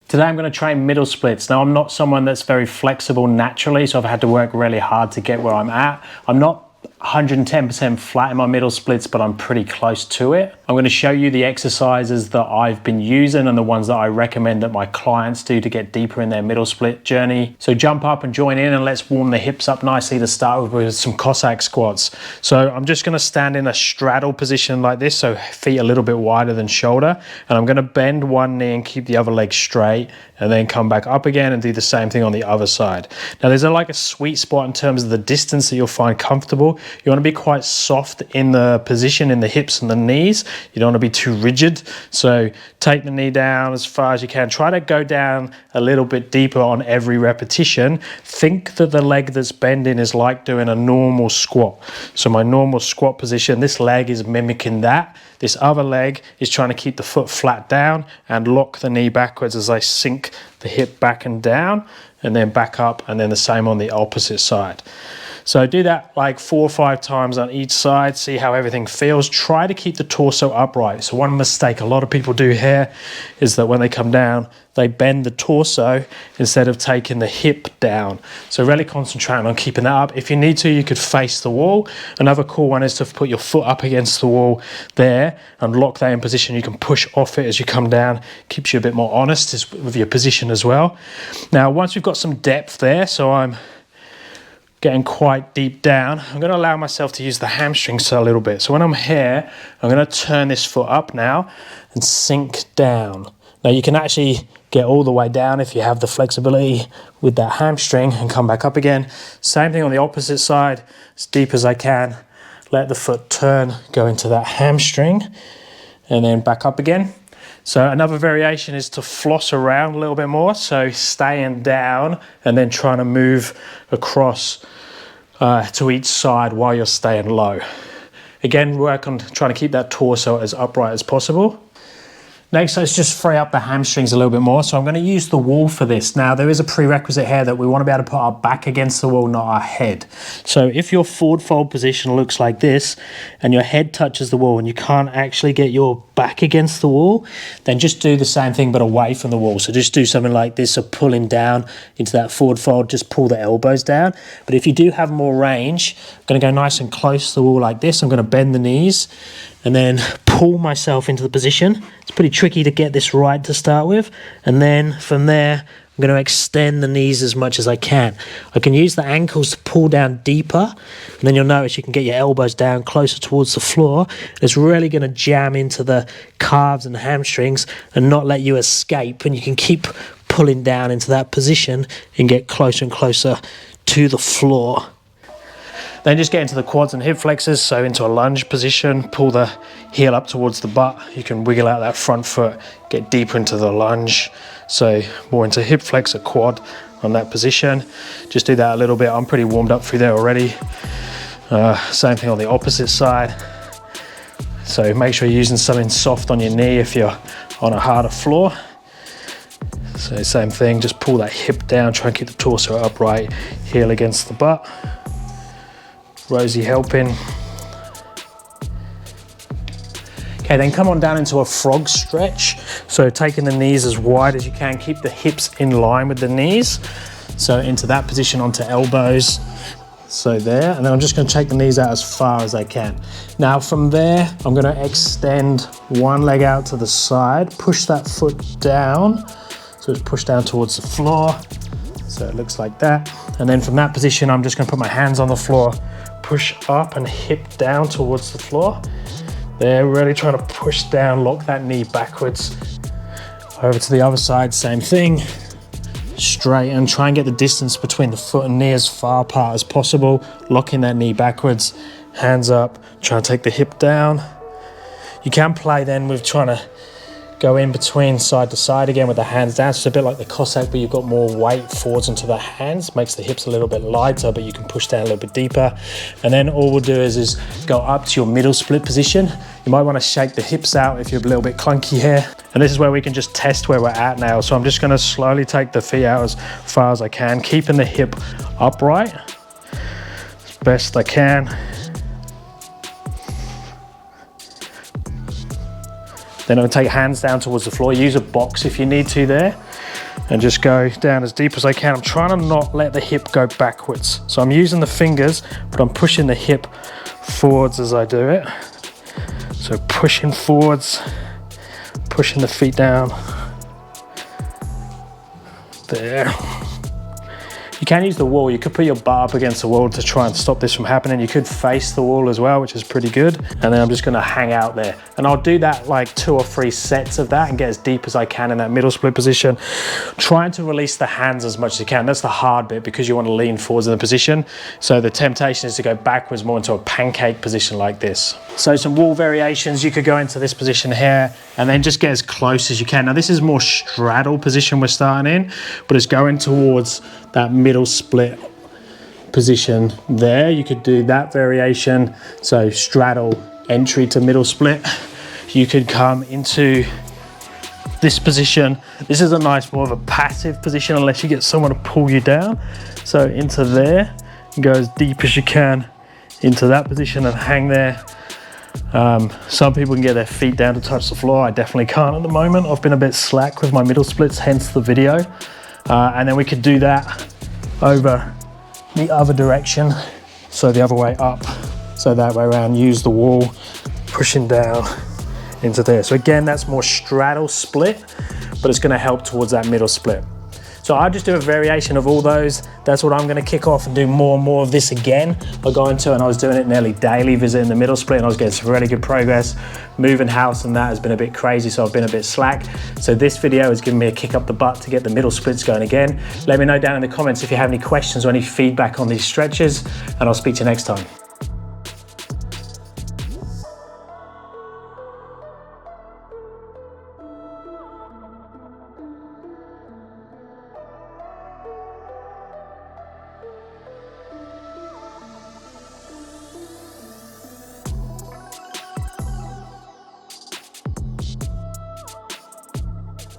Today I'm going to train middle splits. Now I'm not someone that's very flexible naturally, so I've had to work really hard to get where I'm at. I'm not 110% flat in my middle splits, but I'm pretty close to it. I'm going to show you the exercises that I've been using and the ones that I recommend that my clients do to get deeper in their middle split journey. So jump up and join in, and let's warm the hips up nicely to start with some Cossack squats. So I'm just going to stand in a straddle position like this, so feet a little bit wider than shoulder, and I'm going to bend one knee and keep the other leg straight, and then come back up again and do the same thing on the other side. Now there's like a sweet spot in terms of the distance that you'll find comfortable. You want to be quite soft in the position in the hips and the knees. You don't want to be too rigid. So take the knee down as far as you can. Try to go down a little bit deeper on every repetition. Think that the leg that's bending is like doing a normal squat. So my normal squat position, this leg is mimicking that. This other leg is trying to keep the foot flat down and lock the knee backwards as I sink the hip back and down, and then back up, and then the same on the opposite side. So do that like 4 or 5 times on each side, see how everything feels. Try to keep the torso upright. So one mistake a lot of people do here is that when they come down, they bend the torso instead of taking the hip down. So really concentrate on keeping that up. If you need to, you could face the wall. Another cool one is to put your foot up against the wall there and lock that in position. You can push off it as you come down. Keeps you a bit more honest with your position as well. Now, once we've got some depth there, so I'm getting quite deep down, I'm going to allow myself to use the hamstrings a little bit. So when I'm here, I'm going to turn this foot up now and sink down. Now you can actually get all the way down if you have the flexibility with that hamstring and come back up again. Same thing on the opposite side, as deep as I can. Let the foot turn, go into that hamstring, and then back up again. So another variation is to floss around a little bit more. So staying down and then trying to move across to each side while you're staying low. Again, work on trying to keep that torso as upright as possible. Next, let's just free up the hamstrings a little bit more. So I'm going to use the wall for this. Now, there is a prerequisite here that we want to be able to put our back against the wall, not our head. So if your forward fold position looks like this and your head touches the wall and you can't actually get your back against the wall, then just do the same thing but away from the wall. So just do something like this, so pulling down into that forward fold, just pull the elbows down. But if you do have more range, I'm going to go nice and close to the wall like this. I'm going to bend the knees and then pull myself into the position. It's pretty tricky to get this right to start with. And then from there, I'm going to extend the knees as much as I can. I can use the ankles to pull down deeper, and then you'll notice you can get your elbows down closer towards the floor. It's really going to jam into the calves and hamstrings and not let you escape, and you can keep pulling down into that position and get closer and closer to the floor. Then just get into the quads and hip flexors, so into a lunge position, pull the heel up towards the butt. You can wiggle out that front foot, get deeper into the lunge, so more into hip flexor quad on that position. Just do that a little bit. I'm pretty warmed up through there already. Same thing on the opposite side. So make sure you're using something soft on your knee if you're on a harder floor. So same thing, just pull that hip down, try and keep the torso upright, heel against the butt. Rosie helping. Okay, then come on down into a frog stretch. So taking the knees as wide as you can, keep the hips in line with the knees. So into that position onto elbows. So there, and then I'm just going to take the knees out as far as I can. Now from there, I'm going to extend one leg out to the side, push that foot down. So it's pushed down towards the floor. So it looks like that. And then from that position, I'm just going to put my hands on the floor, push up and hip down towards the floor. They're really trying to push down, lock that knee backwards. Over to the other side, same thing. Straight, and try and get the distance between the foot and knee as far apart as possible, locking that knee backwards, hands up, try and take the hip down. You can play then with trying to go in between side to side again with the hands down. So it's a bit like the Cossack, but you've got more weight forwards into the hands, makes the hips a little bit lighter, but you can push down a little bit deeper. And then all we'll do is go up to your middle split position. You might want to shake the hips out if you're a little bit clunky here. And this is where we can just test where we're at now. So I'm just going to slowly take the feet out as far as I can, keeping the hip upright as best I can. Then I'm going to take hands down towards the floor. Use a box if you need to there. and just go down as deep as I can. I'm trying to not let the hip go backwards. So I'm using the fingers, but I'm pushing the hip forwards as I do it. So pushing forwards, pushing the feet down. There. You can use the wall. You could put your butt up against the wall to try and stop this from happening. You could face the wall as well, which is pretty good. And then I'm just gonna hang out there. And I'll do that like 2 or 3 sets of that and get as deep as I can in that middle split position. Trying to release the hands as much as you can. That's the hard bit because you want to lean forwards in the position. So the temptation is to go backwards more into a pancake position like this. So some wall variations, you could go into this position here and then just get as close as you can. Now this is more straddle position we're starting in, but it's going towards that middle split position there. You could do that variation. So straddle, entry to middle split. You could come into this position. This is a nice, more of a passive position unless you get someone to pull you down. So into there, and go as deep as you can into that position and hang there. Some people can get their feet down to touch the floor. I definitely can't at the moment. I've been a bit slack with my middle splits, hence the video. And then we could do that over the other direction. So the other way up. So that way around, use the wall, pushing down into there. So again, that's more straddle split, but it's gonna help towards that middle split. So I just do a variation of all those. That's what I'm gonna kick off and do more and more of this again. I go into, and I was doing it nearly daily, visiting the middle split, and I was getting some really good progress. Moving house and that has been a bit crazy, so I've been a bit slack. So this video has given me a kick up the butt to get the middle splits going again. Let me know down in the comments if you have any questions or any feedback on these stretches, and I'll speak to you next time.